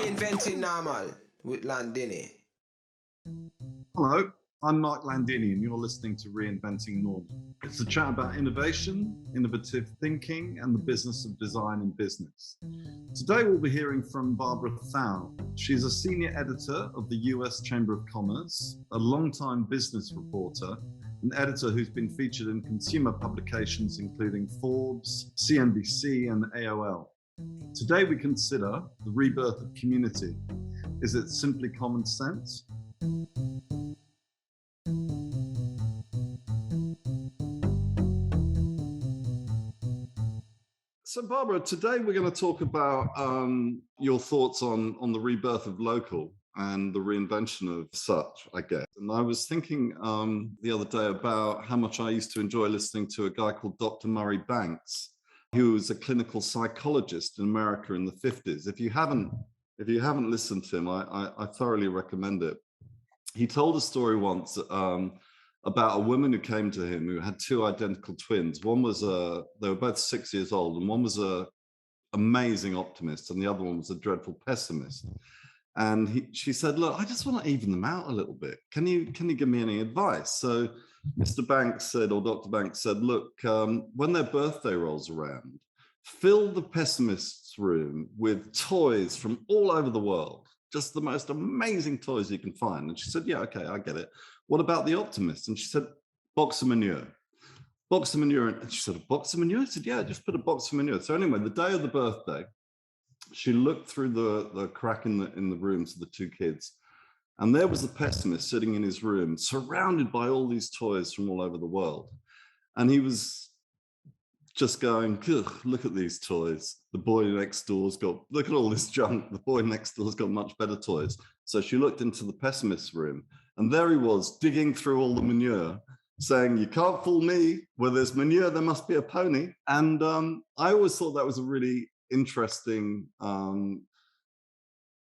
Reinventing Normal with Landini. Hello, I'm Mark Landini, and you're listening to Reinventing Normal. It's a chat about innovation, innovative thinking, and the business of design and business. Today we'll be hearing from Barbara Thau. She's a senior editor of the US Chamber of Commerce, a longtime business reporter, an editor who's been featured in consumer publications including Forbes, CNBC, and AOL. Today we consider the rebirth of community. Is it simply common sense? So Barbara, today we're going to talk about your thoughts on the rebirth of local and the reinvention of such, I guess. And I was thinking the other day about how much I used to enjoy listening to a guy called Dr. Murray Banks, who was a clinical psychologist in America in the 50s. If you haven't listened to him, I thoroughly recommend it. He told a story once about a woman who came to him who had two identical twins. One was they were both 6 years old, and one was a amazing optimist, and the other one was a dreadful pessimist. And she said, "Look, I just want to even them out a little bit. Can you give me any advice?" So Mr. Banks said, or Dr. Banks said, "Look, when their birthday rolls around, fill the pessimist's room with toys from all over the world, just the most amazing toys you can find." And she said, "Yeah, okay, I get it. What about the optimist?" And she said, "Box of manure." Box of manure. And she said, "A box of manure?" I said, "Yeah, just put a box of manure." So anyway, the day of the birthday, she looked through the crack in the rooms of the two kids, and there was the pessimist sitting in his room, surrounded by all these toys from all over the world. And he was just going, "Look at these toys. The boy next door's got, look at all this junk. The boy next door's got much better toys." So she looked into the pessimist's room, and there he was, digging through all the manure, saying, "You can't fool me. Where there's manure, there must be a pony." And I always thought that was a really interesting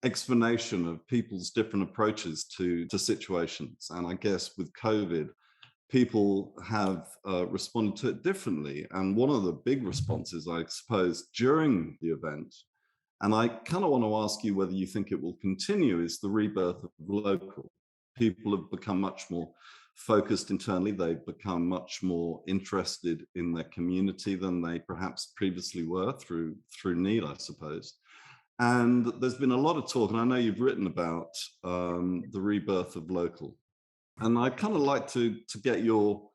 explanation of people's different approaches to situations. And I guess with COVID, people have responded to it differently. And one of the big responses, I suppose, during the event, and I kind of want to ask you whether you think it will continue, is the rebirth of local. People have become much more focused internally. They've become much more interested in their community than they perhaps previously were through need, I suppose. And there's been a lot of talk, and I know you've written about the rebirth of local. And I'd kind of like to get your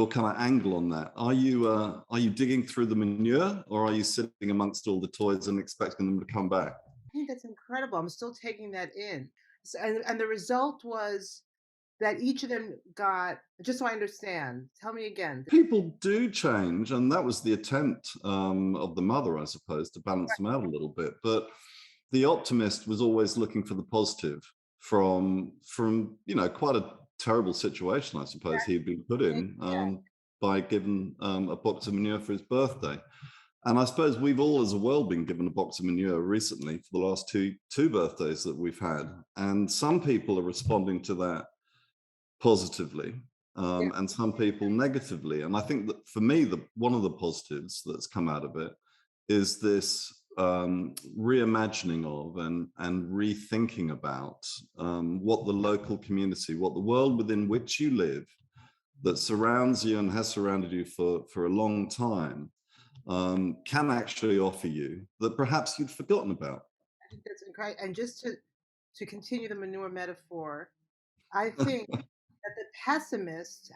kind of angle on that. Are you digging through the manure, or are you sitting amongst all the toys and expecting them to come back? I think that's incredible. I'm still taking that in. And the result was that each of them got, just so I understand, tell me again. People do change, and that was the attempt of the mother, I suppose, to balance them out a little bit. But the optimist was always looking for the positive from quite a terrible situation, I suppose, he'd been put in by given a box of manure for his birthday. And I suppose we've all as a world been given a box of manure recently for the last two birthdays that we've had. And some people are responding to that positively, and some people negatively. And I think that for me, one of the positives that's come out of it is this reimagining of and rethinking about what the local community, what the world within which you live, that surrounds you and has surrounded you for a long time, can actually offer you that perhaps you'd forgotten about. I think that's incredible. And just to continue the manure metaphor, I think that the pessimist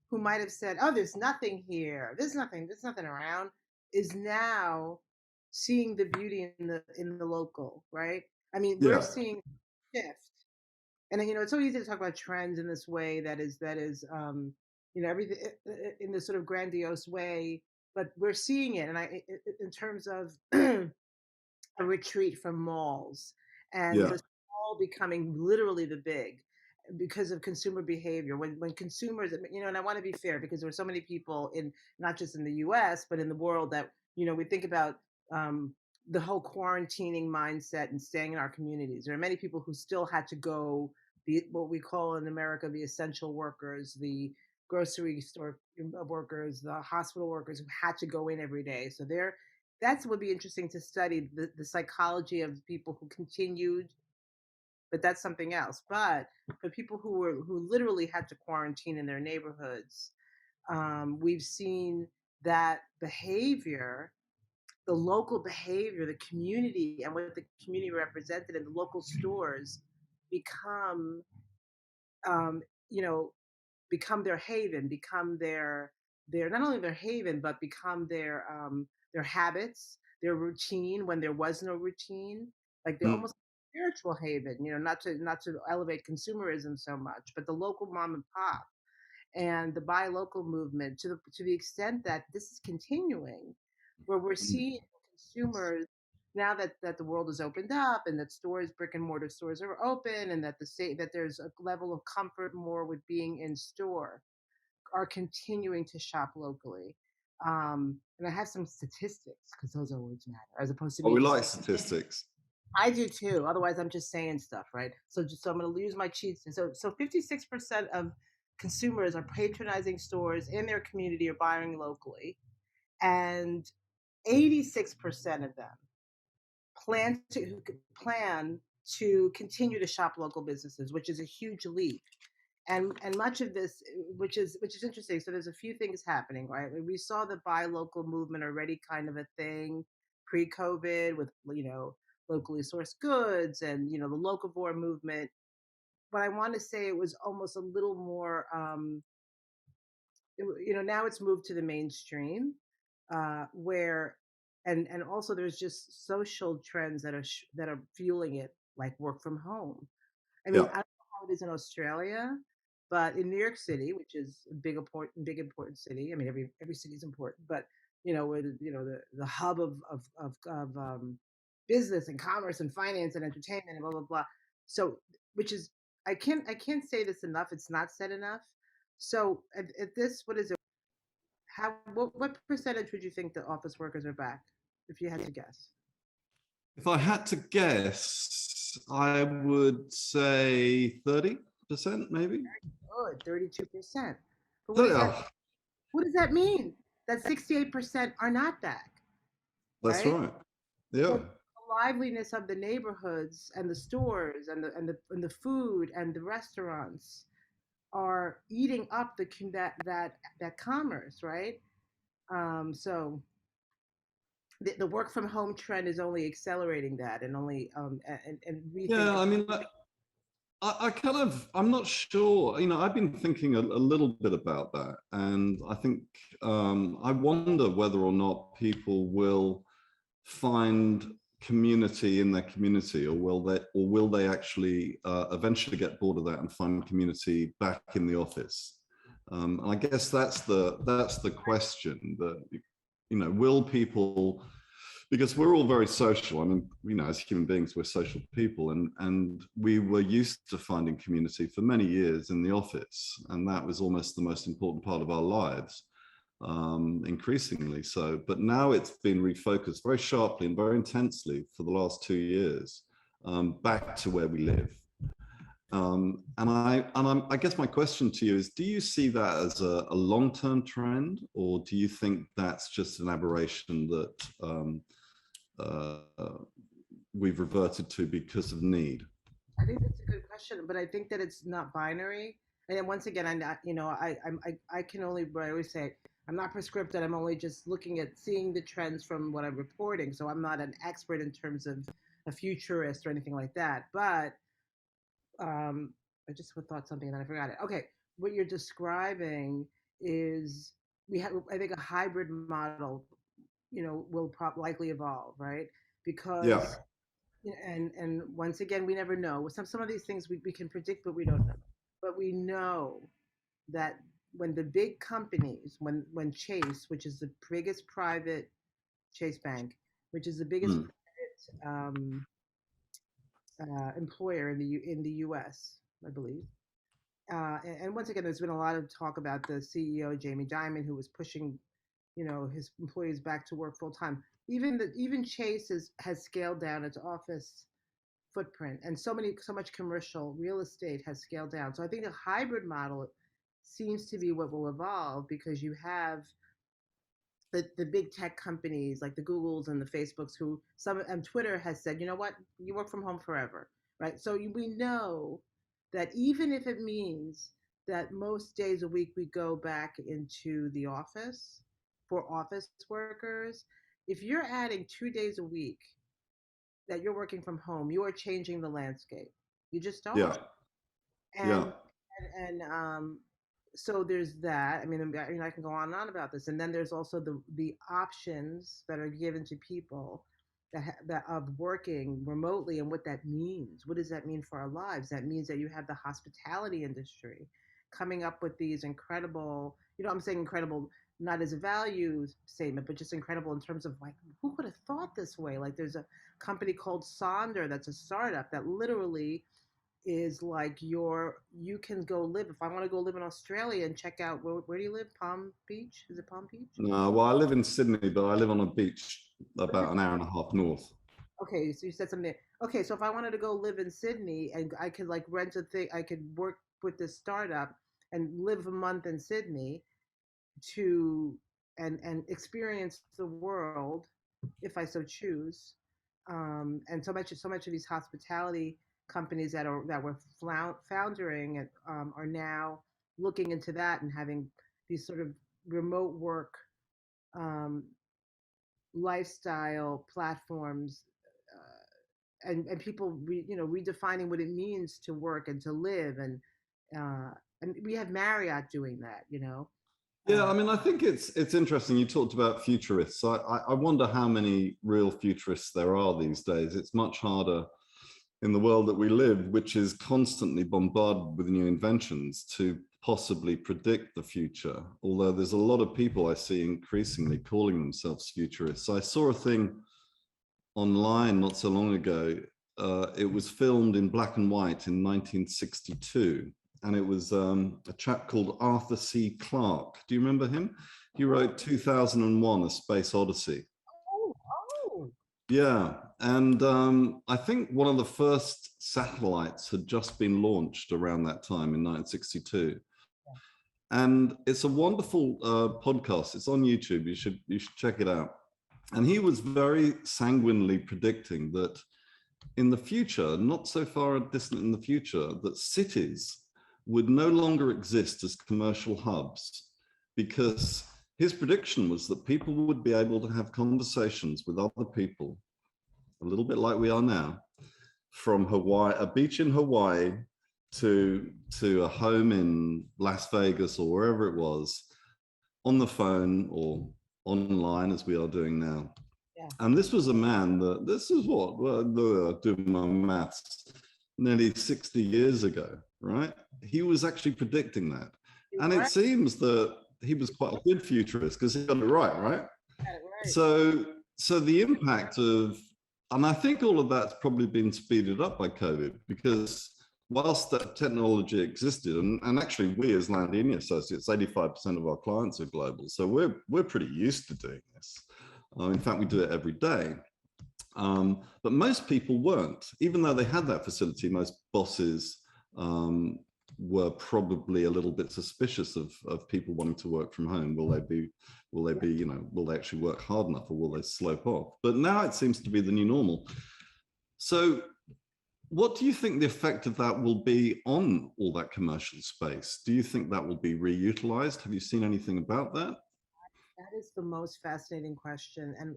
who might have said, "Oh, there's nothing here. There's nothing around," is now seeing the beauty in the local, right? I mean, we're seeing a shift. And it's so easy to talk about trends in this way that is everything in this sort of grandiose way, but we're seeing it, and in terms of a retreat from malls and the small becoming literally the big because of consumer behavior. When consumers, and I want to be fair because there are so many people in not just in the U.S. but in the world that we think about the whole quarantining mindset and staying in our communities. There are many people who still had to go, what we call in America the essential workers, the grocery store workers, the hospital workers who had to go in every day. So they're That would be interesting to study the psychology of people who continued, but that's something else. But for people who literally had to quarantine in their neighborhoods, we've seen that behavior, the local behavior, the community, and what the community represented in the local stores become, um, you know, become their haven, become their not only their haven, but become their habits, their routine when there was no routine. Like they're Mm, almost spiritual haven, not to elevate consumerism so much, but the local mom and pop and the buy local movement to the extent that this is continuing, where we're mm, seeing consumers now that the world is opened up and that stores, brick and mortar stores are open, and that there's a level of comfort more with being in store, are continuing to shop locally. And I have some statistics because those always matter, as opposed to oh, me we just. like statistics. I do too. Otherwise, I'm just saying stuff, right? So I'm going to use my cheats. So 56% of consumers are patronizing stores in their community or buying locally, and 86% of them plan to plan to continue to shop local businesses, which is a huge leap. And much of this, which is interesting. So there's a few things happening, right? We saw the buy local movement already kind of a thing pre-COVID with locally sourced goods and the locavore movement. But I want to say it was almost a little more. Now it's moved to the mainstream, where and also there's just social trends that are fueling it, like work from home. I mean, Yeah. I don't know how it is in Australia, but in New York City, which is a big important city. I mean, every city is important, but where the hub of business and commerce and finance and entertainment and blah blah blah. So, which is I can't say this enough. It's not said enough. So at this, what is it? What percentage would you think the office workers are back, if you had to guess? If I had to guess, I would say 30%, maybe. Good, 32%. But what 30, does that oh, What does that mean? That 68% are not back, that's right? right. Yeah. So the liveliness of the neighborhoods and the stores and the food and the restaurants are eating up that commerce, right? So the work from home trend is only accelerating that, and only and Yeah. rethinking. I mean, I kind of, I'm not sure. I've been thinking a little bit about that. And I think I wonder whether or not people will find community in their community, or will they actually eventually get bored of that and find community back in the office? And I guess that's the question. That will people, because we're all very social. I mean, as human beings, we're social people, and we were used to finding community for many years in the office, and that was almost the most important part of our lives, increasingly so. But now it's been refocused very sharply and very intensely for the last 2 years, back to where we live. I guess my question to you is: do you see that as a long-term trend, or do you think that's just an aberration that uh, we've reverted to because of need? I think that's a good question, but I think that it's not binary. And then once again, I'm not, I can only, but I always say, I'm not prescriptive. I'm only just looking at seeing the trends from what I'm reporting. So I'm not an expert in terms of a futurist or anything like that. But I just thought something and then I forgot it. Okay, what you're describing is we have, I think, a hybrid model, will likely evolve, right? Yeah. Because and once again, we never know. Some of these things we can predict, but we don't know. But we know that when the big companies, when Chase, which is the biggest private Chase Bank, which is the biggest Mm, employer in the U.S., I believe. And once again, there's been a lot of talk about the CEO Jamie Dimon, who was pushing, his employees back to work full time. Even Chase has scaled down its office footprint, and so much commercial real estate has scaled down. So I think a hybrid model seems to be what will evolve, because you have the big tech companies like the Googles and the Facebooks, who some and Twitter has said, you know what, you work from home forever, right? So we know that even if it means that most days a week we go back into the office for office workers, if you're adding 2 days a week that you're working from home, you are changing the landscape. You just Yeah. are. Yeah. And so there's that. I mean, I can go on and on about this. And then there's also the options that are given to people that of working remotely, and what that means. What does that mean for our lives? That means that you have the hospitality industry coming up with these incredible, I'm saying incredible not as a value statement, but just incredible in terms of, like, who would have thought this way? Like, there's a company called Sonder that's a startup that literally is like you can go live. If I want to go live in Australia and check out, where do you live? Palm Beach? Is it Palm Beach? No, well, I live in Sydney, but I live on a beach about an hour and a half north. Okay, so you said something. Okay, so if I wanted to go live in Sydney and I could like rent a thing, I could work with this startup and live a month in Sydney to and experience the world if I so choose. And so much of these hospitality companies that were foundering and are now looking into that and having these sort of remote work um, lifestyle platforms, and people redefining what it means to work and to live, and we have Marriott doing that. Yeah, Uh, I mean, I think it's interesting. You talked about futurists. I wonder how many real futurists there are these days. It's much harder in the world that we live, which is constantly bombarded with new inventions, to possibly predict the future. Although there's a lot of people I see increasingly calling themselves futurists. I saw a thing online not so long ago. It was filmed in black and white in 1962. And it was a chap called Arthur C. Clarke. Do you remember him? He wrote 2001, A Space Odyssey. oh, oh, Yeah, and I think one of the first satellites had just been launched around that time in 1962. And it's a wonderful podcast. It's on YouTube. You should check it out. And he was very sanguinely predicting that in the future, not so far distant in the future, that cities would no longer exist as commercial hubs, because his prediction was that people would be able to have conversations with other people, a little bit like we are now, from Hawaii, a beach in Hawaii, to a home in Las Vegas or wherever it was, on the phone or online as we are doing now. yeah. And this was a man that, this is what, well, doing my maths, nearly 60 years ago, right? He was actually predicting that. You're And it right. seems that he was quite a good futurist because he got it right, right? Right. So the impact of, and I think all of that's probably been speeded up by COVID, because whilst that technology existed, and actually we as Landini Associates, 85% of our clients are global, so we're pretty used to doing this. In fact, we do it every day. But most people weren't. Even though they had that facility, most bosses were probably a little bit suspicious of people wanting to work from home. Will they actually work hard enough, or will they slope off? But now it seems to be the new normal. So what do you think the effect of that will be on all that commercial space? Do you think that will be reutilized? Have you seen anything about that? That is the most fascinating question. And,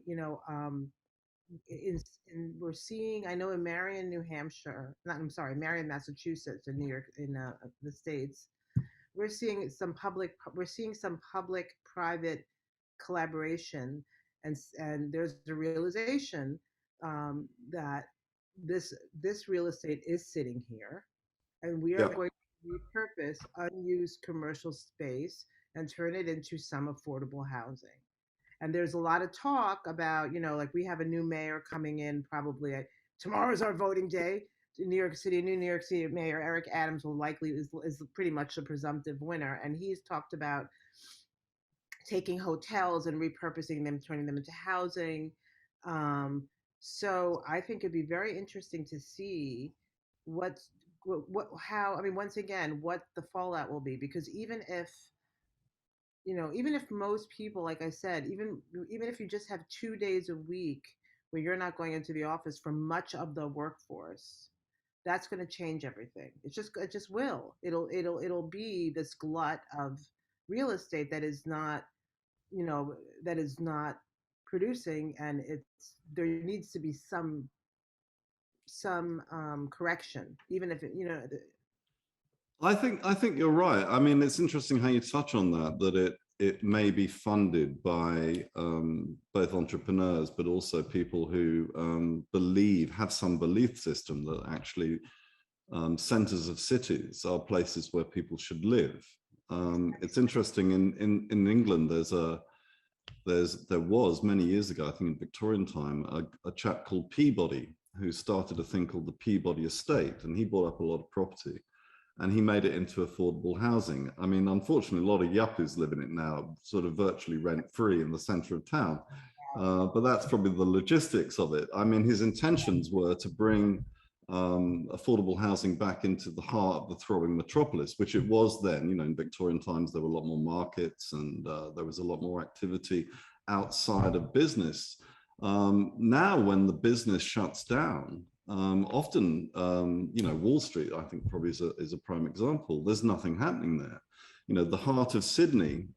we're seeing, I know in Marion, New Hampshire, not, I'm sorry, Marion, Massachusetts, in New York, in the States, we're seeing some public private collaboration, and there's a realization that this real estate is sitting here, and we are Yeah. going to repurpose unused commercial space and turn it into some affordable housing. And there's a lot of talk about, like, we have a new mayor coming in probably tomorrow's our voting day in New York City. New York City Mayor Eric Adams will likely is pretty much the presumptive winner, and he's talked about taking hotels and repurposing them, turning them into housing. Um, so I think it'd be very interesting to see what's what how I mean, once again, what the fallout will be, because even if even if most people, like I said, even if you just have 2 days a week where you're not going into the office for much of the workforce, that's going to change everything. It just will. It'll be this glut of real estate that is not, you know, that is not producing, and there needs to be some correction, even if I think you're right. I mean, it's interesting how you touch on that it may be funded by both entrepreneurs, but also people who have some belief system that actually centers of cities are places where people should live. It's interesting in England. There was many years ago, I think in Victorian time, a chap called Peabody who started a thing called the Peabody Estate, and he bought up a lot of property and he made it into affordable housing. I mean, unfortunately, a lot of yuppies live in it now, sort of virtually rent-free in the center of town. But that's probably the logistics of it. I mean, his intentions were to bring affordable housing back into the heart of the throbbing metropolis, which it was then. In Victorian times, there were a lot more markets and there was a lot more activity outside of business. Now, when the business shuts down, often, Wall Street, I think probably is a prime example. There's nothing happening there. The heart of Sydney,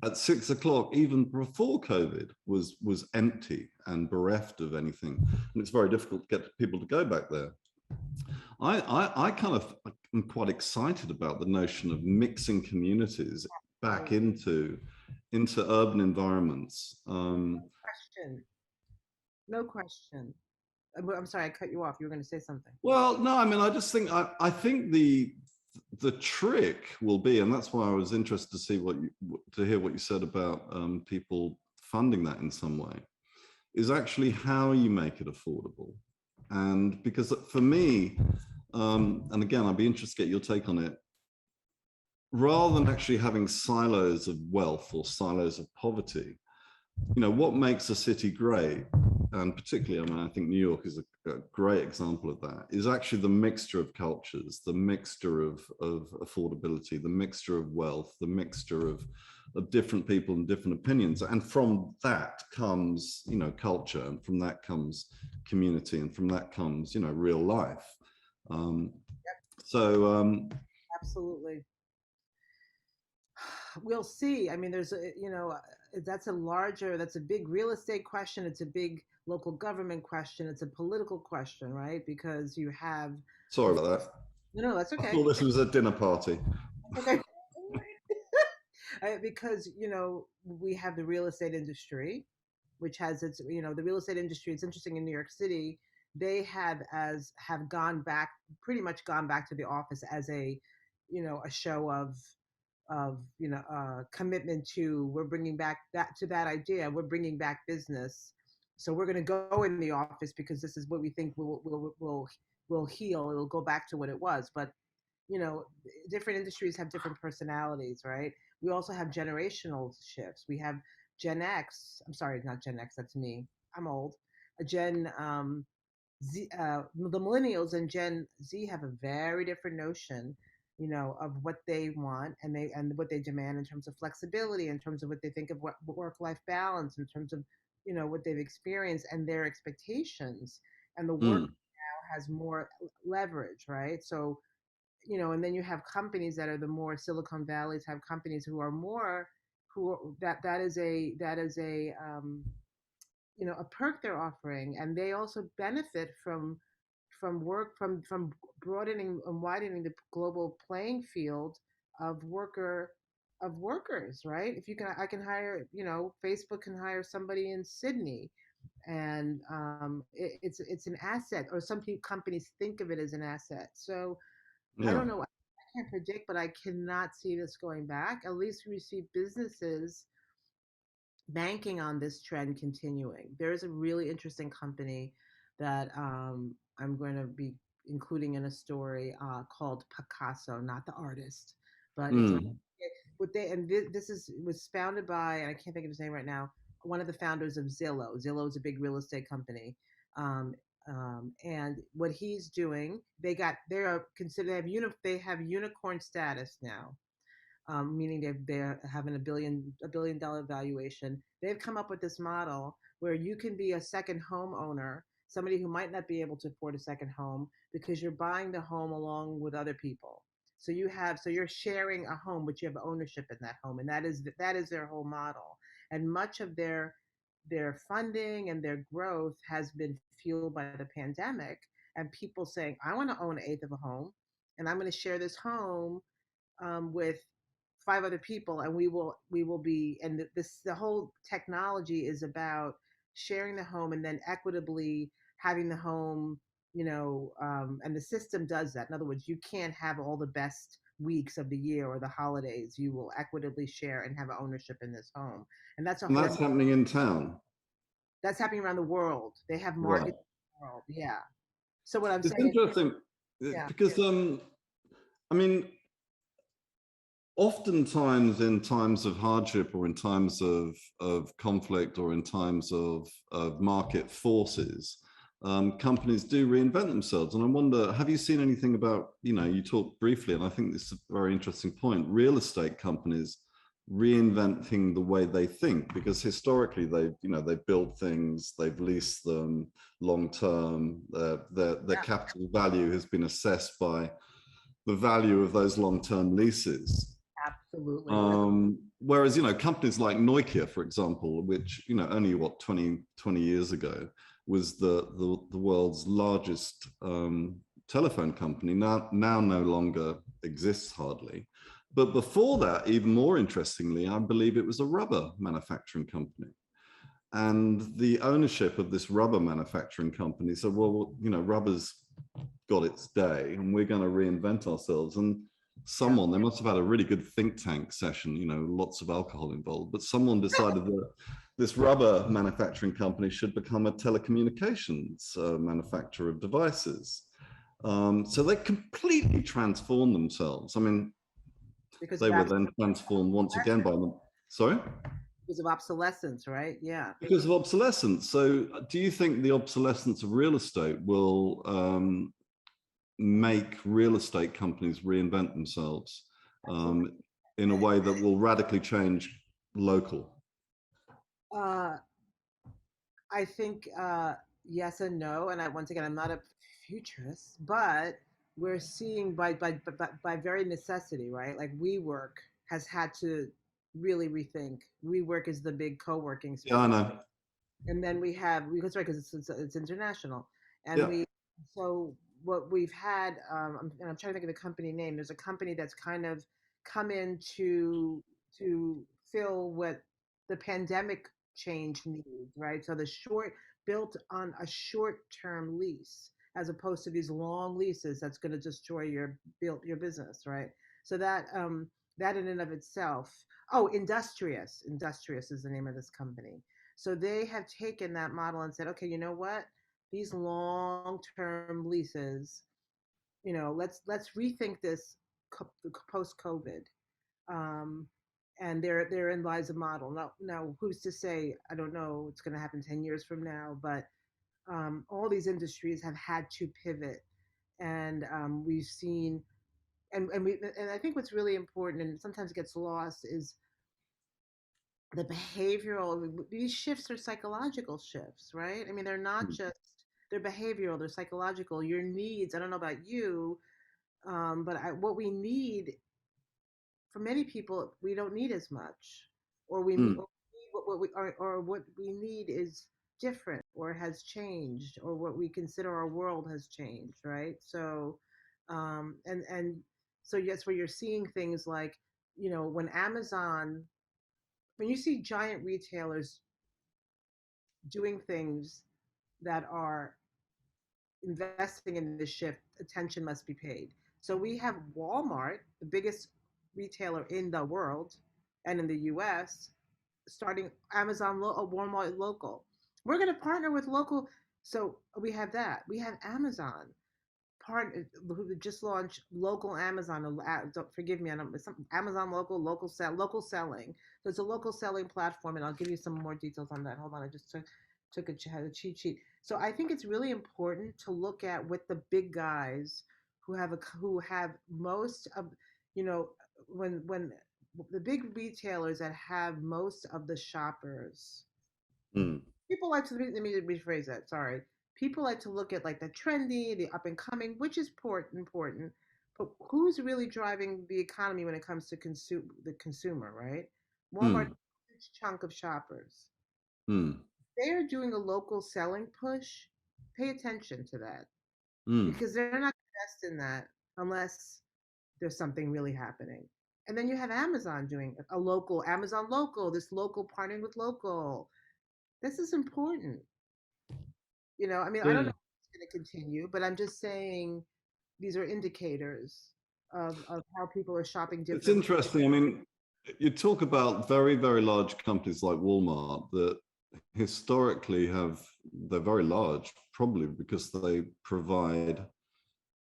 at 6 o'clock, even before COVID, was empty and bereft of anything. And it's very difficult to get people to go back there. I kind of am quite excited about the notion of mixing communities back into urban environments. No question. I'm sorry, I cut you off. You were going to say something. Well, no, I mean, I just think I think the trick will be, and that's why I was interested to hear what you said about people funding that in some way, is actually how you make it affordable. And because for me, and again, I'd be interested to get your take on it, rather than actually having silos of wealth or silos of poverty, what makes a city great, and particularly, I mean, I think New York is a great example of that, is actually the mixture of cultures, the mixture of affordability, the mixture of wealth, the mixture of different people and different opinions. And from that comes, culture, and from that comes community, and from that comes, real life. Absolutely. We'll see. I mean, that's a big real estate question. It's a big local government question. It's a political question, right? Because you have. Sorry about that. No, that's okay. I thought this was a dinner party. Okay. Because, we have the real estate industry, which has its, the real estate industry. It's interesting in New York City. They have pretty much gone back to the office as a show of commitment to, we're bringing back that idea. We're bringing back business. So we're going to go in the office because this is what we think will heal. It'll go back to what it was. But, different industries have different personalities, right? We also have generational shifts. We have Gen X. I'm sorry, not Gen X. That's me. I'm old. Gen Z, the millennials and Gen Z have a very different notion, of what they want and what they demand in terms of flexibility, in terms of what they think of what work-life balance, in terms of, what they've experienced and their expectations. And the work now has more leverage, right? So, and then you have companies that are the more Silicon Valley type companies who are more, that is a a perk they're offering, and they also benefit from broadening and widening the global playing field of workers, right? If you can, I can hire, Facebook can hire somebody in Sydney, and it's an asset, or some companies think of it as an asset. So Yeah. I don't know. I can't predict, but I cannot see this going back. At least we see businesses banking on this trend continuing. There is a really interesting company that I'm going to be including in a story called Picasso, not the artist, but this was founded by, and I can't think of his name right now, one of the founders of Zillow. Zillow is a big real estate company. And what he's doing, they have unicorn status now. meaning they're having a billion dollar valuation. They've come up with this model where you can be a second homeowner, somebody who might not be able to afford a second home because you're buying the home along with other people. So you're sharing a home, but you have ownership in that home, and that is their whole model. And much of their funding and their growth has been fueled by the pandemic and people saying, I want to own an eighth of a home, and I'm going to share this home with five other people, and we will be. And the whole technology is about sharing the home and then equitably having the home. And the system does that. In other words, you can't have all the best weeks of the year or the holidays. You will equitably share and have ownership in this home, and that's a And whole. that's happening in town. That's happening around the world. They have Right. markets in the world. Yeah. So what I'm It's saying, interesting yeah, because, I mean, oftentimes in times of hardship or in times of conflict or in times of market forces, companies do reinvent themselves. And I wonder, have you seen anything about, you talked briefly, and I think this is a very interesting point, real estate companies reinventing the way they think, because historically they've built things, they've leased them long term, their capital value has been assessed by the value of those long-term leases. absolutely. Whereas, companies like Nokia, for example, which, only 20 years ago was the world's largest telephone company, now no longer exists hardly. But before that, even more interestingly, I believe it was a rubber manufacturing company. And the ownership of this rubber manufacturing company said, well, rubber's got its day and we're going to reinvent ourselves. And they must have had a really good think tank session, lots of alcohol involved, but someone decided that this rubber manufacturing company should become a telecommunications manufacturer of devices. So they completely transformed themselves. I mean, Because they were then transformed once again by them. Sorry? because of obsolescence, right? Yeah. Because of obsolescence. So do you think the obsolescence of real estate will make real estate companies reinvent themselves in a way that will radically change local? Uh, I think yes and no. And once again, I'm not a futurist, but we're seeing by very necessity, right? Like WeWork has had to really rethink. WeWork is the big co-working space. Yeah, I know. And then we have because right because it's international, and Yeah. so what we've had and I'm trying to think of the company name. There's a company that's kind of come in to fill what the pandemic change needs, right? So the short built on a short-term lease as opposed to these long leases that's going to destroy your business, right? So that in and of itself. Oh, Industrious is the name of this company. So they have taken that model and said, okay, you know what? These long-term leases, let's rethink this post-COVID. Um, and therein lies a model. Now, who's to say? I don't know. It's going to happen 10 years from now, but all these industries have had to pivot, and we've seen, and I think what's really important, and sometimes gets lost, is the behavioral. These shifts are psychological shifts, right? I mean, they're not just they're behavioral, they're psychological. Your needs, I don't know about you, but what we need for many people, we don't need as much, or we need, Mm. or what we need is different, or has changed, or what we consider our world has changed, right? So, and so yes, where you're seeing things like, when you see giant retailers doing things that are investing in this shift, attention must be paid. So we have Walmart, the biggest retailer in the world and in the US, starting Walmart local. We're going to partner with local. So we have that. We have Amazon who just launched local Amazon. Don't forgive me. I don't. Amazon local selling. So it's a local selling platform, and I'll give you some more details on that. Hold on, I just took a cheat sheet. So I think it's really important to look at what the big guys who have most of, when the big retailers that have most of the shoppers. Mm, People like to let me rephrase that. Sorry. People like to look at like the trendy, the up and coming, which is important. But who's really driving the economy when it comes to the consumer, right? Walmart, mm, huge chunk of shoppers. mm, They are doing a local selling push. Pay attention to that mm, because they're not going to invest in that unless there's something really happening. And then you have Amazon doing a local, Amazon local, this local partnering with local. This is important. I mean, I don't know yeah. if it's going to continue, but I'm just saying these are indicators of how people are shopping It's differently. interesting. I mean, you talk about very, very large companies like Walmart that historically they're very large, probably because they provide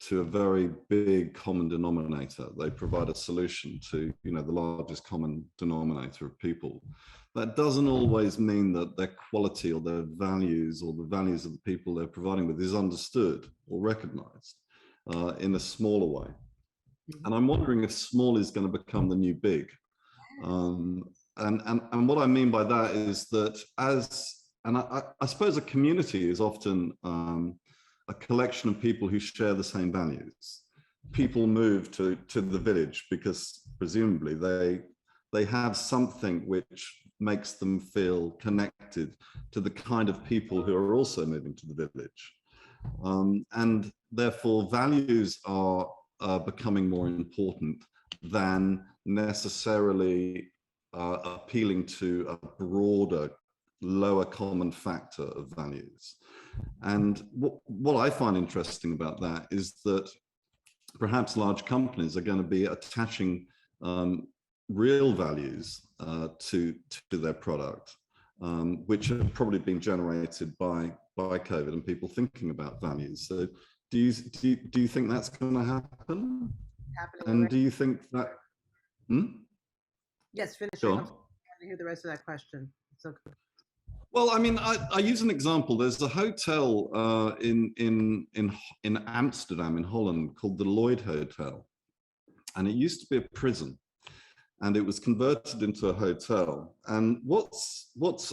to a very big common denominator. They provide a solution to, the largest common denominator of people. That doesn't always mean that their quality or their values or the values of the people they're providing with is understood or recognized in a smaller way. And I'm wondering if small is going to become the new big. Um, and what I mean by that is that I suppose a community is often a collection of people who share the same values. People move to the village because presumably they have something which makes them feel connected to the kind of people who are also moving to the village. And therefore values are becoming more important than necessarily appealing to a broader, lower common factor of values. And what I find interesting about that is that perhaps large companies are going to be attaching real values to their product, which have probably been generated by COVID and people thinking about values. So do you think that's going to happen? Happening And already. do you think that? Yes, finish Go it. on. I'm sorry to hear the rest of that question. It's okay. Well, I mean, I use an example. There's a hotel in Amsterdam, in Holland, called the Lloyd Hotel, and it used to be a prison, and it was converted into a hotel. And what's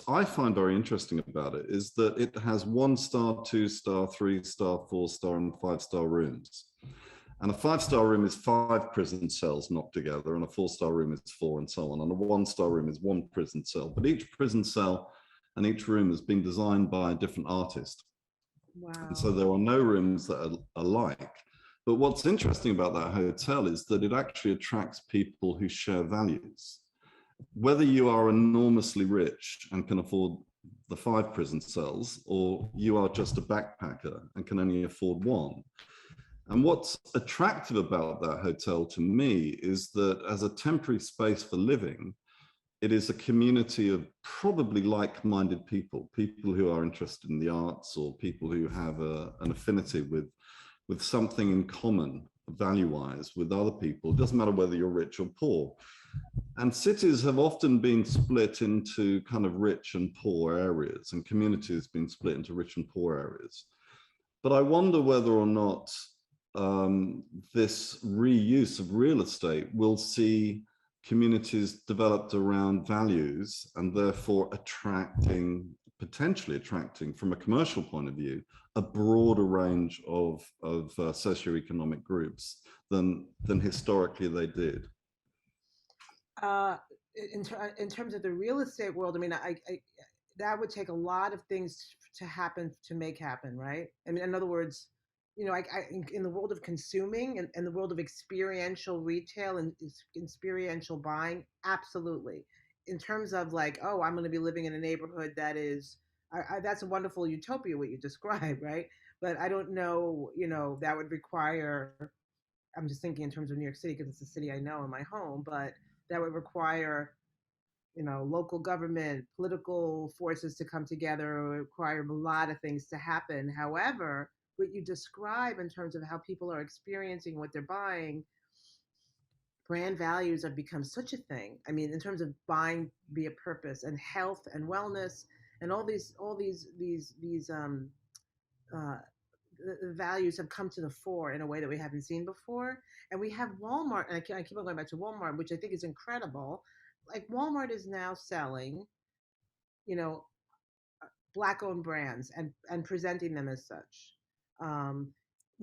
I find very interesting about it is that it has 1-star, 2-star, 3-star, 4-star, and 5-star rooms. And a 5-star room is 5 prison cells knocked together, and a 4-star room is 4, and so on. And a 1-star room is 1 prison cell. But each prison cell and each room has been designed by a different artist. Wow. And so there are no rooms that are alike. But what's interesting about that hotel is that it actually attracts people who share values. Whether you are enormously rich and can afford the 5 prison cells, or you are just a backpacker and can only afford 1. And what's attractive about that hotel to me is that as a temporary space for living, it is a community of probably like-minded people who are interested in the arts, or people who have an affinity with something in common, value-wise, with other people. It doesn't matter whether you're rich or poor. And cities have often been split into kind of rich and poor areas, and communities been split into rich and poor areas. But I wonder whether or not this reuse of real estate will see communities developed around values, and therefore potentially attracting, from a commercial point of view, a broader range of socioeconomic groups than historically they did. In terms of the real estate world, I mean, I that would take a lot of things to happen to make happen, right? I mean, in other words, in the world of consuming and the world of experiential retail and experiential buying, absolutely. In terms of like, oh, I'm going to be living in a neighborhood that is, that's a wonderful utopia what you describe, right? But I don't know, that would require. I'm just thinking in terms of New York City because it's a city I know in my home, but that would require local government, political forces to come together, require a lot of things to happen. However, what you describe in terms of how people are experiencing what they're buying, brand values have become such a thing. I mean, in terms of buying via purpose and health and wellness and all these uh, the values have come to the fore in a way that we haven't seen before. And we have Walmart, and I keep on going back to Walmart, which I think is incredible. Like Walmart is now selling, you know, black owned brands and presenting them as such. Um,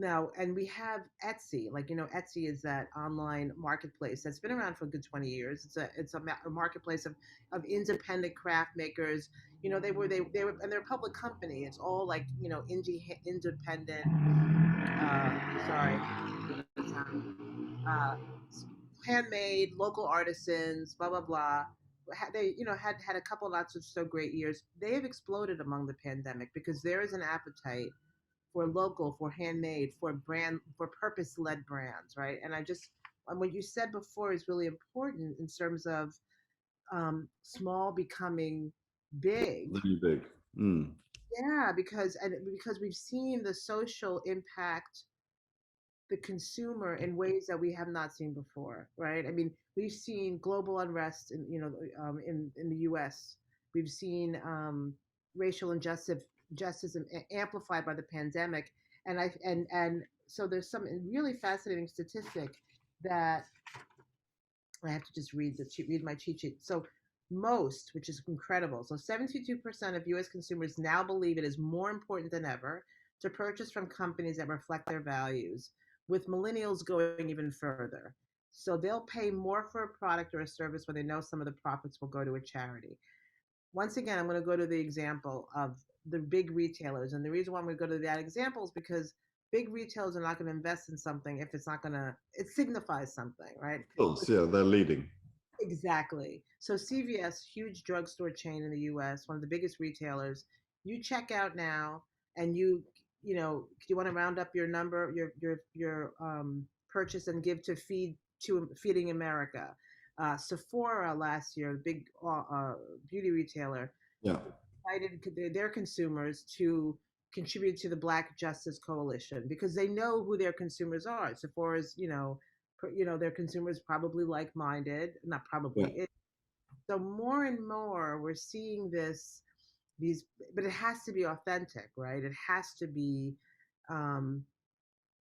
Now, and we have Etsy, like, Etsy is that online marketplace that's been around for a good 20 years. It's a marketplace of independent craft makers. They were, and they're a public company. It's all like, independent, sorry, uh, handmade, local artisans, blah blah blah. They, had a couple lots of so great years. They have exploded among the pandemic because there is an appetite for local, for handmade, for brand, for purpose-led brands, right? And what you said before is really important in terms of small becoming big. Really big. Mm. Yeah, because we've seen the social impact the consumer in ways that we have not seen before, right? I mean, we've seen global unrest in the U.S. We've seen racial injustice amplified by the pandemic, and so there's some really fascinating statistic that I have to just read my cheat sheet. So which is incredible. So 72% of U.S. consumers now believe it is more important than ever to purchase from companies that reflect their values, with millennials going even further. So they'll pay more for a product or a service when they know some of the profits will go to a charity. Once again, I'm going to go to the example of the big retailers. And the reason why I'm going to go to that example is because big retailers are not going to invest in something if it's not going to, it signifies something, right? Of course, yeah, they're leading. Exactly. So CVS, huge drugstore chain in the US, one of the biggest retailers, you check out now and you want to round up your number, your purchase and give to Feeding America. Sephora last year, the big beauty retailer, Yeah. invited their consumers to contribute to the Black Justice Coalition because they know who their consumers are. Sephora's, their consumers probably like-minded, not probably. Yeah. So more and more we're seeing these, but it has to be authentic, right? It has to be um,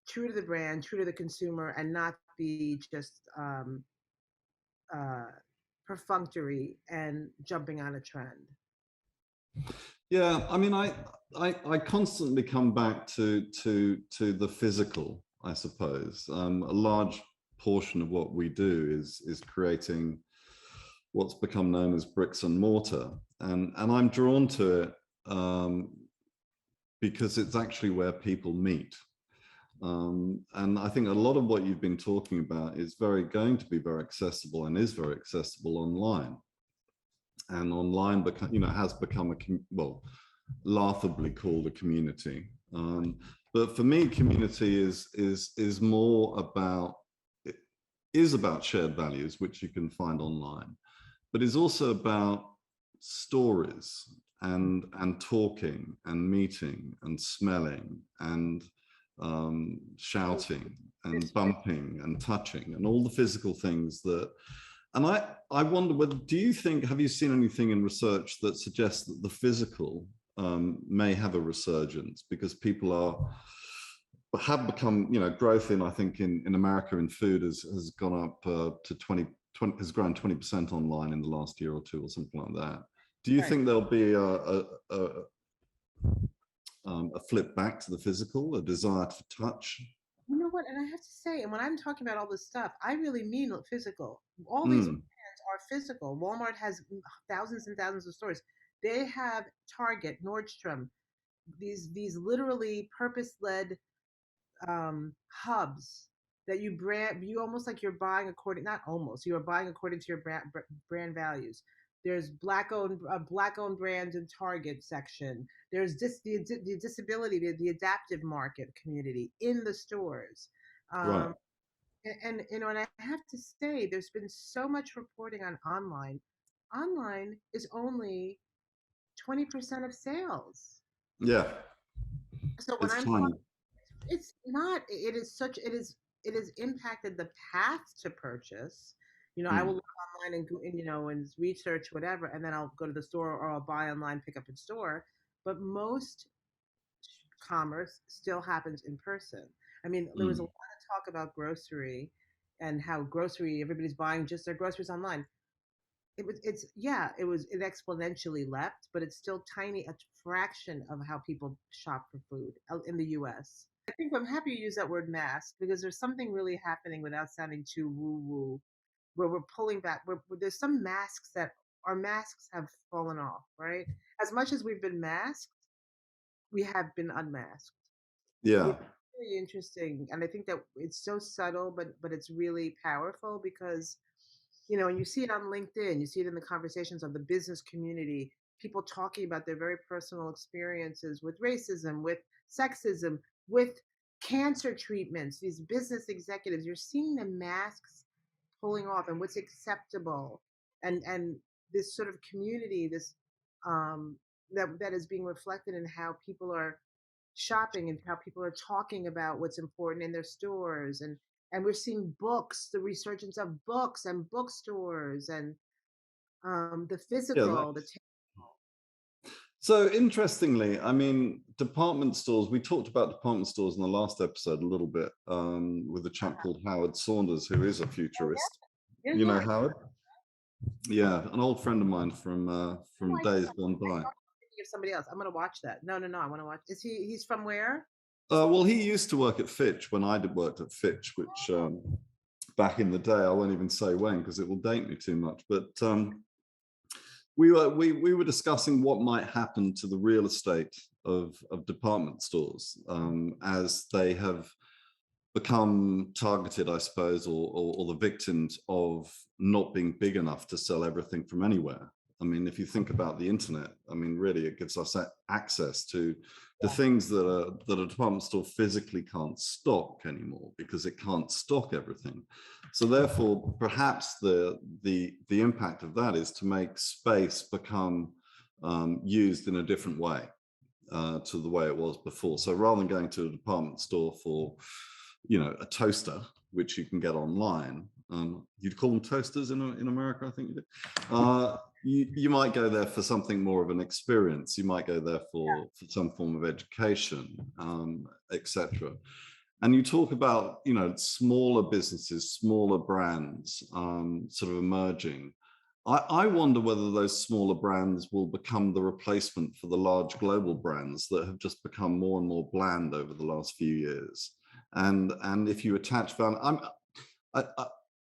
true to the brand, true to the consumer, and not be just uh, perfunctory and jumping on a trend. Yeah, I mean, I constantly come back to the physical, I suppose. A large portion of what we do is creating what's become known as bricks and mortar, and I'm drawn to it because it's actually where people meet. And I think a lot of what you've been talking about is going to be very accessible and is very accessible online. And online has become laughably called a community. But for me, community is more about, it is about shared values, which you can find online, but is also about stories and talking and meeting and smelling and shouting and bumping and touching and all the physical things that. And I wonder, have you seen anything in research that suggests that the physical may have a resurgence because people have become, growth in, I think in America in food has gone up to 20, has grown 20% online in the last year or two or something like that. Do you think there'll be a flip back to the physical, a desire for touch? You know what? And I have to say, and when I'm talking about all this stuff, I really mean physical. All these brands are physical. Walmart has thousands and thousands of stores. They have Target, Nordstrom, these literally purpose-led hubs that you almost like you're buying not almost, you are buying according to your brand values. There's black owned brands in Target section. There's the disability, the adaptive market community in the stores. Right. And and I have to say, there's been so much reporting on online. Online is only 20% of sales. Yeah. So when It's I'm tiny. it's not it has impacted the path to purchase. I will look online and research whatever, and then I'll go to the store or I'll buy online, pick up in store. But most commerce still happens in person. I mean, there was a lot of talk about grocery and how everybody's buying just their groceries online. It exponentially leapt, but it's still tiny, a fraction of how people shop for food in the US. I think I'm happy you use that word mask because there's something really happening without sounding too woo woo, where we're pulling back. Where there's some masks that our masks have fallen off, right? As much as we've been masked, we have been unmasked. Yeah. It's really interesting, and I think that it's so subtle, but it's really powerful because and you see it on LinkedIn, you see it in the conversations of the business community, people talking about their very personal experiences with racism, with sexism, with cancer treatments. These business executives, you're seeing the masks pulling off and what's acceptable, and this sort of community, this that is being reflected in how people are shopping and how people are talking about what's important in their stores, and we're seeing books, the resurgence of books and bookstores, and the Yeah. physical, So interestingly, I mean, department stores, we talked about department stores in the last episode a little bit with a chap called Howard Saunders, who is a futurist. yeah, You know yeah. Howard? Yeah, an old friend of mine from days gone by. Thinking of somebody else. I'm gonna watch that. No, I want to watch. He's from where? Well, he used to work at Fitch when I worked at Fitch, which back in the day, I won't even say when because it will date me too much. But we were discussing what might happen to the real estate of department stores as they have become targeted, I suppose, or the victims of not being big enough to sell everything from anywhere. I mean, if you think about the internet, I mean, really, it gives us access to the things that a department store physically can't stock anymore because it can't stock everything. So therefore, perhaps the impact of that is to make space become used in a different way to the way it was before. So rather than going to a department store for a toaster, which you can get online. You'd call them toasters in America, I think you do. You might go there for something more of an experience. You might go there for some form of education, etc. And you talk about, smaller businesses, smaller brands sort of emerging. I wonder whether those smaller brands will become the replacement for the large global brands that have just become more and more bland over the last few years. And if you attach value,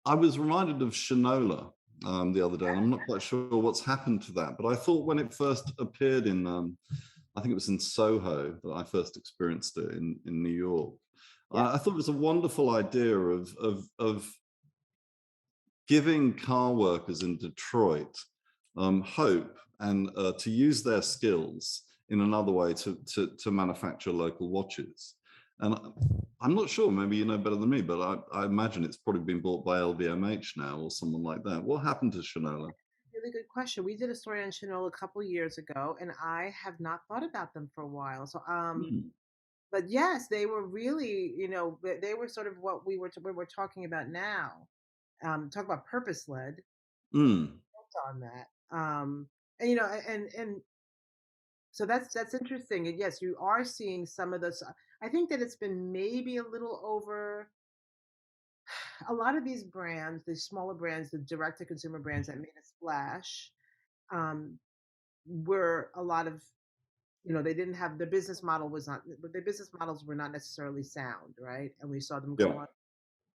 I was reminded of Shinola the other day, and I'm not quite sure what's happened to that. But I thought when it first appeared in, I think it was in Soho that I first experienced it in New York. I thought it was a wonderful idea of giving car workers in Detroit hope and to use their skills in another way to manufacture local watches. And I'm not sure, maybe you know better than me, but I imagine it's probably been bought by LVMH now or someone like that. What happened to Shinola? Really good question. We did a story on Shinola a couple years ago, and I have not thought about them for a while. So, but yes, they were really, they were sort of what we were talking about now. Talk about purpose led on that. And and so that's interesting. And yes, you are seeing some of this. I think that it's been maybe a little over a lot of these brands, the smaller brands, the direct to consumer brands that made a splash, were a lot of, they didn't have their business model was not, but their business models were not necessarily sound, right? And we saw them go on.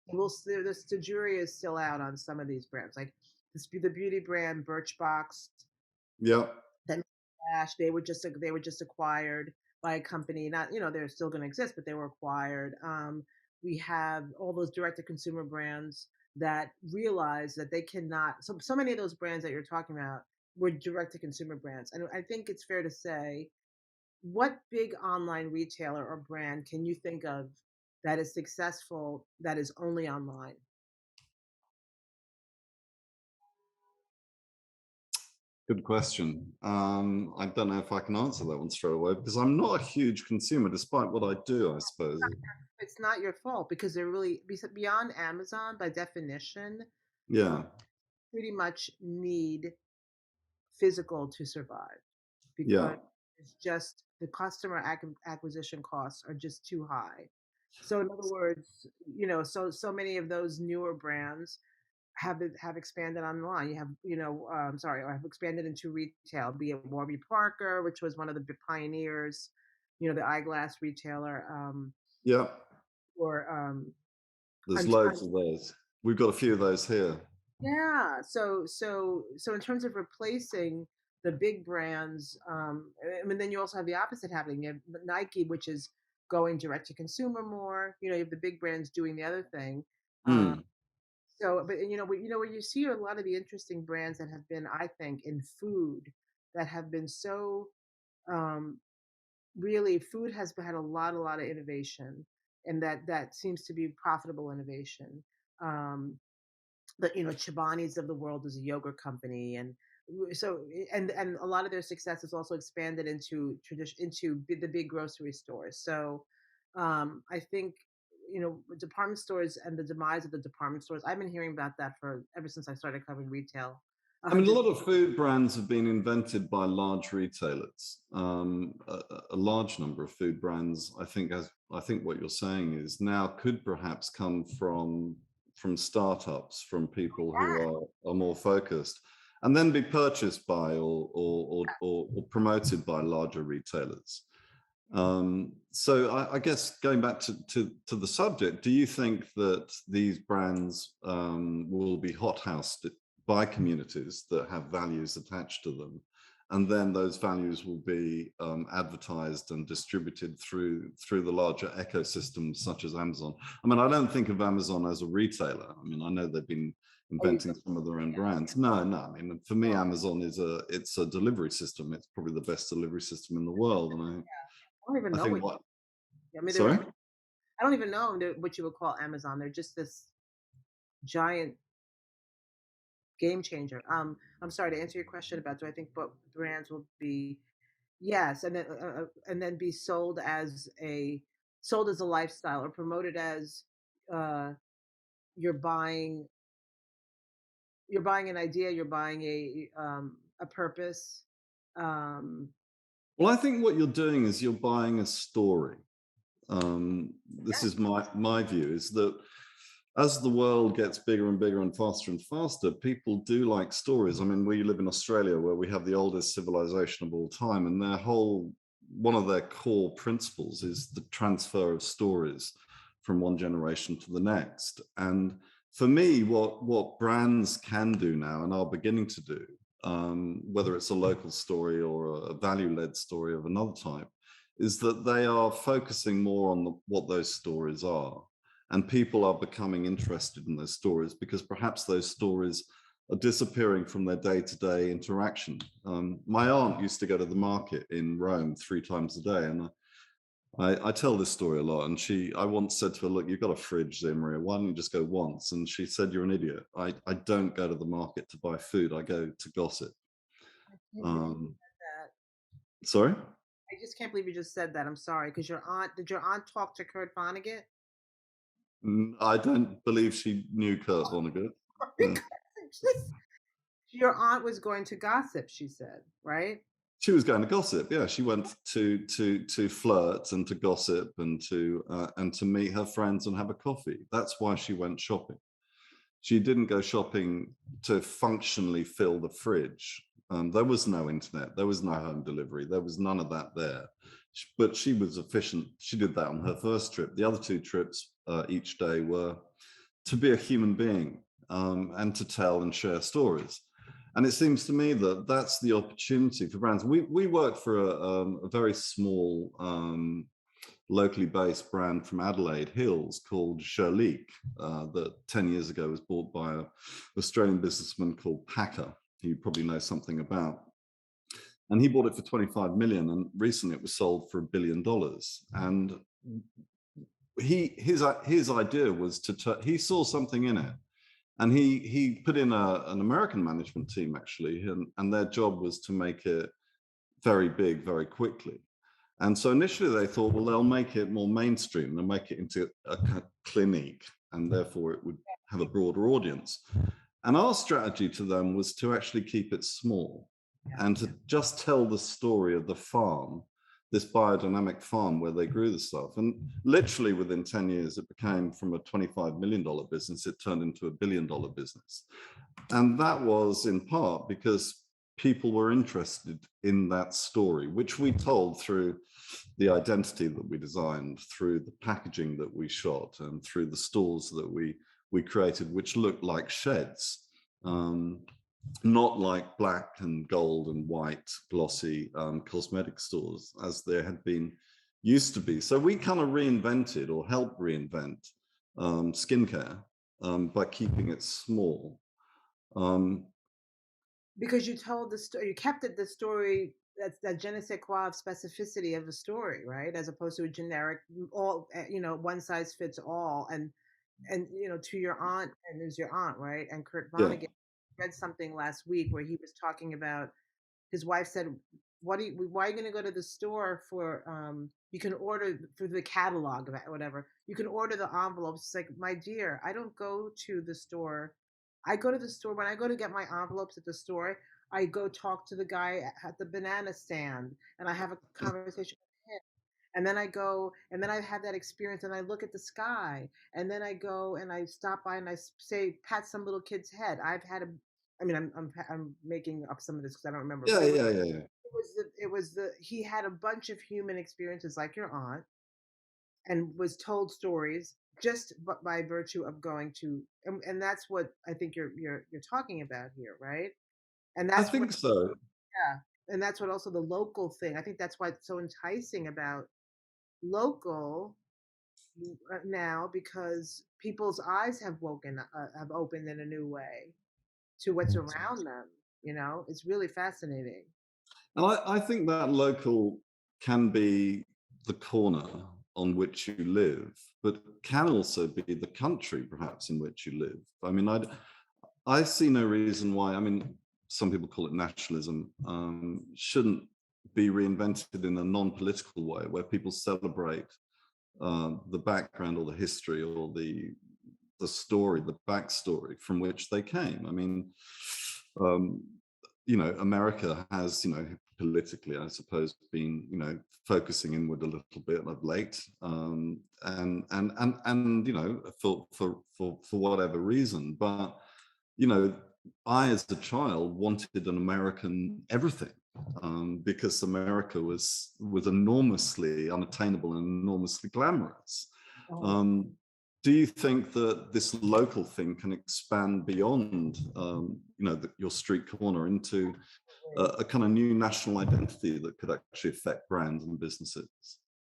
The jury is still out on some of these brands, like the beauty brand Birchbox. Yeah. Then splash, they were just acquired by a company. Not, they're still going to exist, but they were acquired. We have all those direct to consumer brands that realize that they cannot. So many of those brands that you're talking about were direct to consumer brands, and I think it's fair to say, what big online retailer or brand can you think of that is successful that is only online? Good question. I don't know if I can answer that one straight away because I'm not a huge consumer, despite what I do, I suppose. It's not your fault because they're really beyond Amazon by definition. Yeah. Pretty much need physical to survive because Yeah. It's just the customer acquisition costs are just too high. So in other words, so many of those newer brands have expanded online. You have, or have expanded into retail, be it Warby Parker, which was one of the big pioneers, the eyeglass retailer, Yeah, or there's loads Untitled. of those. We've got a few of those here. Yeah. So in terms of replacing the big brands, I mean, then you also have the opposite happening. You have Nike, which is going direct to consumer more. You have the big brands doing the other thing. Um, Hmm. but where you see a lot of the interesting brands that have been, I think, in food that have been so um, really, food has had a lot of innovation, and that seems to be profitable innovation. Um, the Chobani's of the world is a yogurt company, and so and a lot of their success has also expanded into the big grocery stores. So I think department stores and the demise of the department stores. I've been hearing about that for ever since I started covering retail. I mean, a Just lot of food brands have been invented by large retailers. A large number of food brands, I think what you're saying is now could perhaps come from startups, from people who are more focused, and then be purchased by or promoted by larger retailers. So I guess going back to the subject, do you think that these brands will be hothoused by communities that have values attached to them, and then those values will be advertised and distributed through the larger ecosystems such as Amazon? I mean, I don't think of Amazon as a retailer. I mean, I know they've been inventing some of their own brands. No. I mean, for me, Amazon it's a delivery system. It's probably the best delivery system in the world, and I don't even I know think what. what. I mean, Sorry. I don't even know what you would call Amazon. They're just this giant game changer. I'm sorry to answer your question about do I think what brands will be. Yes, and then be sold as a lifestyle, or promoted as uh, you're buying an idea, you're buying a purpose. Um, Well, I think what you're doing is you're buying a story. This is my view, is that as the world gets bigger and bigger and faster, people do like stories. I mean, we live in Australia, where we have the oldest civilization of all time, and one of their core principles is the transfer of stories from one generation to the next. And for me, what brands can do now and are beginning to do, whether it's a local story or a value-led story of another type, is that they are focusing more on what those stories are. And people are becoming interested in those stories because perhaps those stories are disappearing from their day-to-day interaction. My aunt used to go to the market in Rome 3 times a day, and I tell this story a lot. And I once said to her, "Look, you've got a fridge, Zimria. Why don't you just go once?" And she said, "You're an idiot. I don't go to the market to buy food. I go to gossip." I can't believe you Um, said that. Sorry. I just can't believe you just said that. I'm sorry, because did your aunt talk to Kurt Vonnegut? I don't believe she knew Kurt Vonnegut. Because your aunt was going to gossip, she said, right? She was going to gossip. Yeah, she went to flirt and to gossip and to meet her friends and have a coffee. That's why she went shopping. She didn't go shopping to functionally fill the fridge. There was no internet. There was no home delivery. There was none of that there. But she was efficient. She did that on her first trip. The other 2 trips each day were to be a human being and to tell and share stories. And it seems to me that that's the opportunity for brands. We work for a very small, locally based brand from Adelaide Hills called Shirleek, that 10 years ago was bought by an Australian businessman called Packer, who you probably know something about. And he bought it for 25 million, and recently it was sold for $1 billion. And his idea was he saw something in it. And he put in an American management team, actually, and their job was to make it very big, very quickly. And so initially they thought, well, they'll make it more mainstream. They'll make it into a clinique, and therefore it would have a broader audience. And our strategy to them was to actually keep it small. and to just tell the story of the farm, this biodynamic farm where they grew the stuff. And literally within 10 years, it became, from a $25 million business, it turned into a $1 billion business. And that was in part because people were interested in that story, which we told through the identity that we designed, through the packaging that we shot, and through the stores that we created, which looked like sheds. Not like black and gold and white glossy cosmetic stores as there had been used to be. So we kind of reinvented, or helped reinvent, skincare by keeping it small. Because you told the story, you kept it the story, that's that je ne sais quoi of specificity of a story, right? As opposed to a generic, all, one size fits all. And to your aunt, and there's your aunt, right? And Kurt Yeah. Vonnegut read something last week where he was talking about, his wife said, why are you going to go to the store for, you can order for the catalog of whatever, you can order the envelopes. It's like, my dear, I don't go to the store. I go to the store, when I go to get my envelopes at the store, I go talk to the guy at the banana stand, and I have a conversation with him. And then I go, and then I have that experience, and I look at the sky, and then I go and I stop by and I say, pat some little kid's head. I've had a, I mean, I'm making up some of this because I don't remember. Yeah, But yeah. it was the he had a bunch of human experiences like your aunt, and was told stories just by virtue of going to, and that's what I think you're talking about here, right? And I that's what, think so. yeah, and that's what also the local thing. I think that's why it's so enticing about local now, because people's eyes have opened in a new way to what's around them. It's really fascinating. And I think that local can be the corner on which you live, but can also be the country perhaps in which you live. I mean, I see no reason why, I mean, some people call it nationalism, shouldn't be reinvented in a non-political way where people celebrate the background or the history or the story, the backstory from which they came. I mean, America has, politically, I suppose, been, focusing inward a little bit of late, and for whatever reason. But I, as a child, wanted an American everything, because America was enormously unattainable and enormously glamorous. Oh. Do you think that this local thing can expand beyond, your street corner into a kind of new national identity that could actually affect brands and businesses?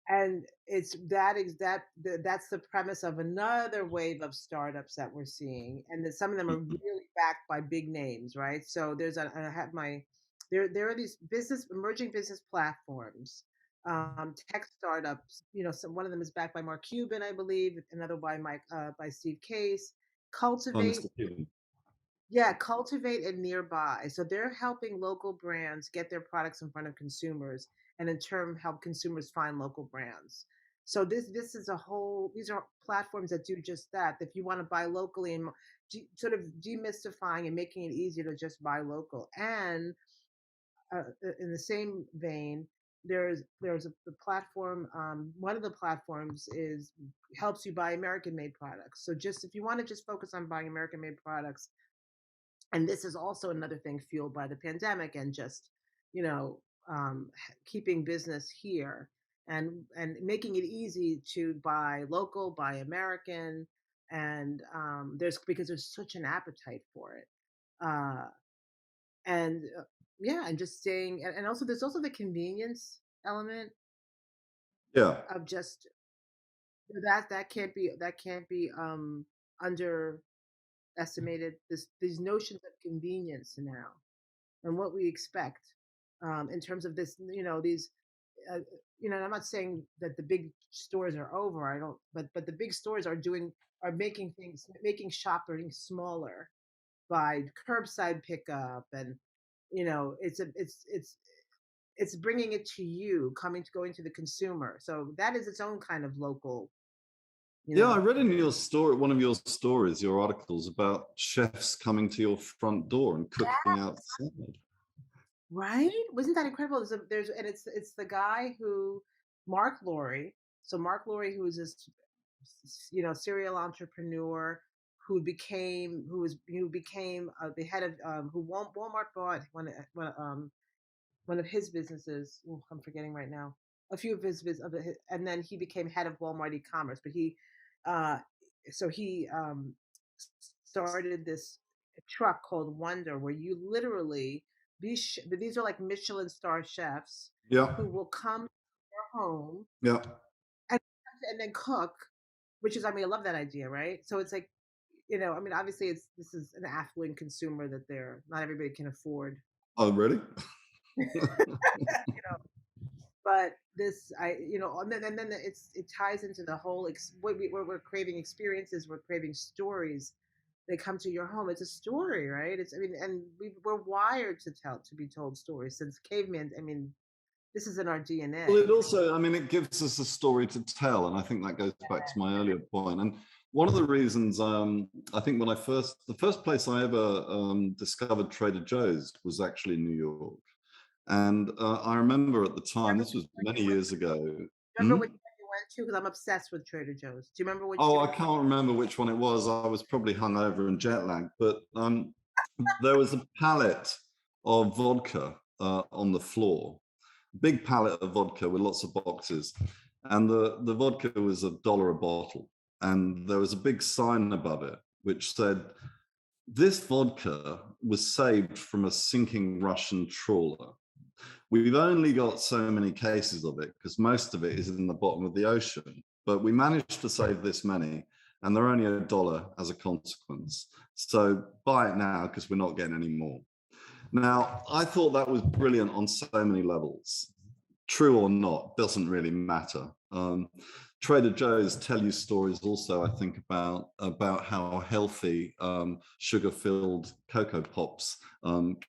And that's the premise of another wave of startups that we're seeing, and that some of them are Mhm. really backed by big names, right? So I have my, there are these emerging business platforms, tech startups. One of them is backed by Mark Cuban, I believe, another by Steve Case. Oh, Cultivate, Mr. Cuban. yeah, Cultivate and Nearby. So they're helping local brands get their products in front of consumers, and in turn help consumers find local brands. So this is a whole. These are platforms that do just that. If you want to buy locally, and sort of demystifying and making it easier to just buy local. And in the same vein, there's the platform. One of the platforms is helps you buy American-made products. So just if you want to just focus on buying American-made products, and this is also another thing fueled by the pandemic, and just you know keeping business here, and making it easy to buy local, buy American. And there's because there's such an appetite for it. uh and yeah, and just staying, and also there's also the convenience element Yeah. of just that can't be underestimated, these notions of convenience now, and what we expect, in terms of this, these, uh, and I'm not saying that the big stores are over. I don't, but the big stores are making shopping smaller by curbside pickup, and it's bringing it to you, going to the consumer. So that is its own kind of local, you Yeah, I know. read in your story, one of your stories, your articles about chefs coming to your front door and cooking outside. Right? Wasn't that incredible? And it's the guy who Mark Laurie. So Mark Laurie, who is this, serial entrepreneur who became the head of who Walmart bought one of his businesses. Ooh, I'm forgetting right now. A few of and then he became head of Walmart e-commerce. But uh, he started this truck called Wonder, where you literally but these are like Michelin star chefs Yeah, who will come to your home yeah. and and then cook, which is, I mean, I love that idea, right? So it's like, I mean, obviously this is an affluent consumer that not everybody can afford. Oh, really? But and then it ties into the whole we're craving experiences, we're craving stories. They come to your home. It's a story, right? I mean, and we're wired to be told stories since cavemen. I mean, this is in our Well, DNA. it also, I mean, it gives us a story to tell, and I think that goes back to my earlier point. And one of the reasons, I think the first place I ever discovered Trader Joe's was actually New York. And I remember at the time, Remember this which was one many you went? years ago. Remember Hmm? which one you went to? Because I'm obsessed with Trader Joe's. Do you remember which? Oh, Do I can't remember which one it was. I was probably hungover and jet lagged, but there was a pallet of vodka on the floor, big pallet of vodka with lots of boxes, and the vodka was $1 a bottle, and there was a big sign above it which said, "This vodka was saved from a sinking Russian trawler. We've only got so many cases of it because most of it is in the bottom of the ocean, but we managed to save this many, and they're only $1 as a consequence. So buy it now because we're not getting any more." Now, I thought that was brilliant on so many levels. True or not, doesn't really matter. Trader Joe's tell you stories also, I think, about how healthy sugar-filled Cocoa Pops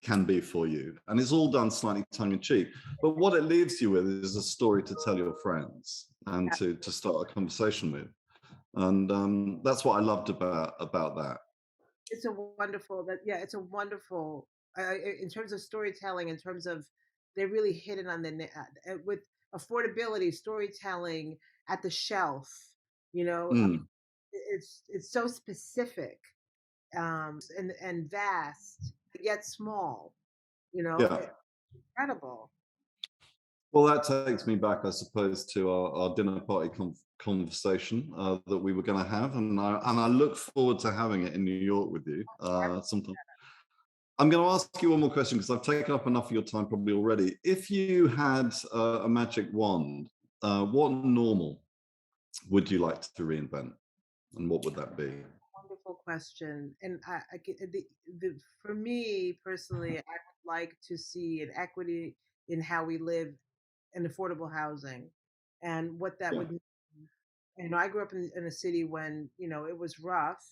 can be for you. And it's all done slightly tongue-in-cheek. But what it leaves you with is a story to tell your friends and to start a conversation with. And that's what I loved about that. It's a wonderful that yeah, it's a wonderful in terms of storytelling, in terms of they really hit it on with affordability, storytelling at the shelf. You know, Mm, it's so specific, and vast yet small. yeah. It's incredible. Well, that takes me back, I suppose, to our dinner party conversation that we were going to have, and I look forward to having it in New York with you sometime. I'm going to ask you one more question because I've taken up enough of your time probably already. If you had a magic wand, what normal would you like to reinvent, and what would that be? Wonderful question. And for me personally, I would like to see an equity in how we live in affordable housing and what that Yeah, would mean. I grew up in a city when, it was rough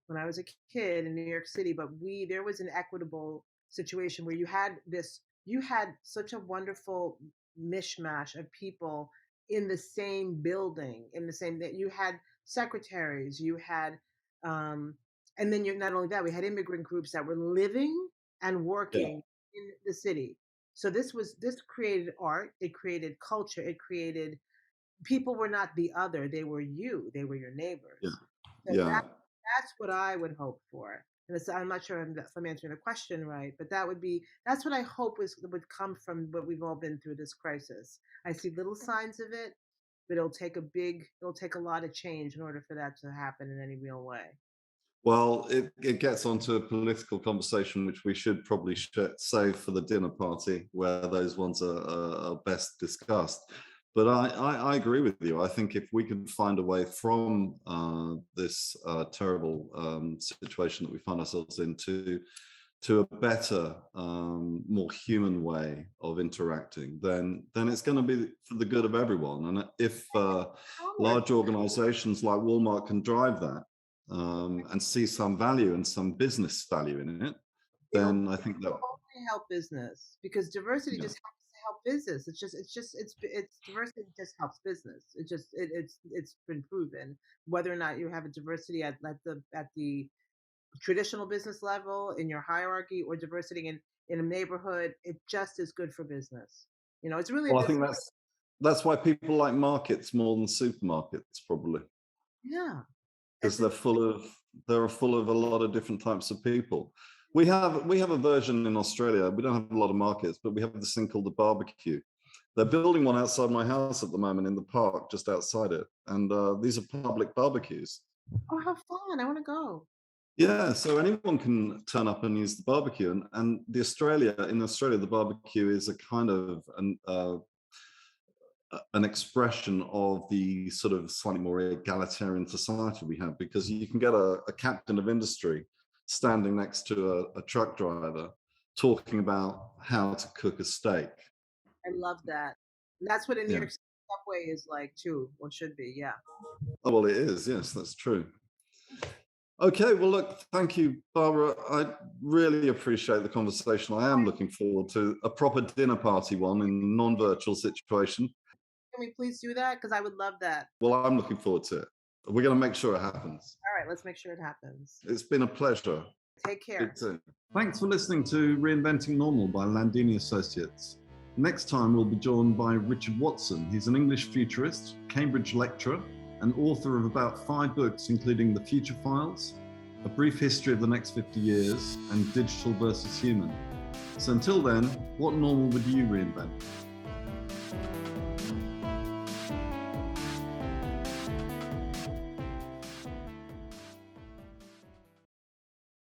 when I was a kid in New York City, but there was an equitable situation where you had such a wonderful mishmash of people in the same building, in the same that you had secretaries, you had um and then you not only that, we had immigrant groups that were living and yeah, working in the city. So this created art, it created culture, it created people were not the other, they were your yeah, neighbors. So yeah. that's what I would hope for. And I'm not sure if I'm answering the question right, but that's what I hope would come from what we've all been through, this crisis. I see little signs of it, but it'll take a lot of change in order for that to happen in any real way. Well, it gets onto a political conversation, which we should probably save for the dinner party, where those ones are best discussed. But I agree with you. I think if we can find a way from this terrible situation that we find ourselves in to a better, more human way of interacting, then it's going to be for the good of everyone. And if Commerce. large organizations like Walmart can drive that and see some value and some business value in it, It'll then I think that, only help business because diversity yeah, just helps to help business. It's diversity just helps business. It's been proven. Whether or not you have a diversity at the traditional business level in your hierarchy, or diversity in a neighborhood, it just is good for business. You know, it's really Well, a I think business. that's why people like markets more than supermarkets, probably, Yeah. because It's a, they're full of a lot of different types of people. We have a version in Australia. We don't have a lot of markets, but we have this thing called the barbecue. They're building one outside my house at the moment in the park, just outside it, and these are public barbecues. oh, how fun. I want to go. Yeah, so anyone can turn up and use the barbecue, and in Australia, the barbecue is a kind of an expression of the sort of slightly more egalitarian society we have, because you can get a captain of industry standing next to a truck driver talking about how to cook a steak. I love that. And that's what a New Yeah. York City subway is like too, or should be. Yeah. Oh, well, it is. Yes, that's true. Okay, well, look, thank you, Barbara. I really appreciate the conversation. I am looking forward to a proper dinner party one in a non-virtual situation. Can we please do that? Because I would love that. Well, I'm looking forward to it. We're going to make sure it happens. All right, let's make sure it happens. It's been a pleasure. Take care. Thanks for listening to Reinventing Normal by Landini Associates. Next time, we'll be joined by Richard Watson. He's an English futurist, Cambridge lecturer, and author of about 5 books, including The Future Files, A Brief History of the Next 50 Years, and Digital versus Human. So until then, what normal would you reinvent?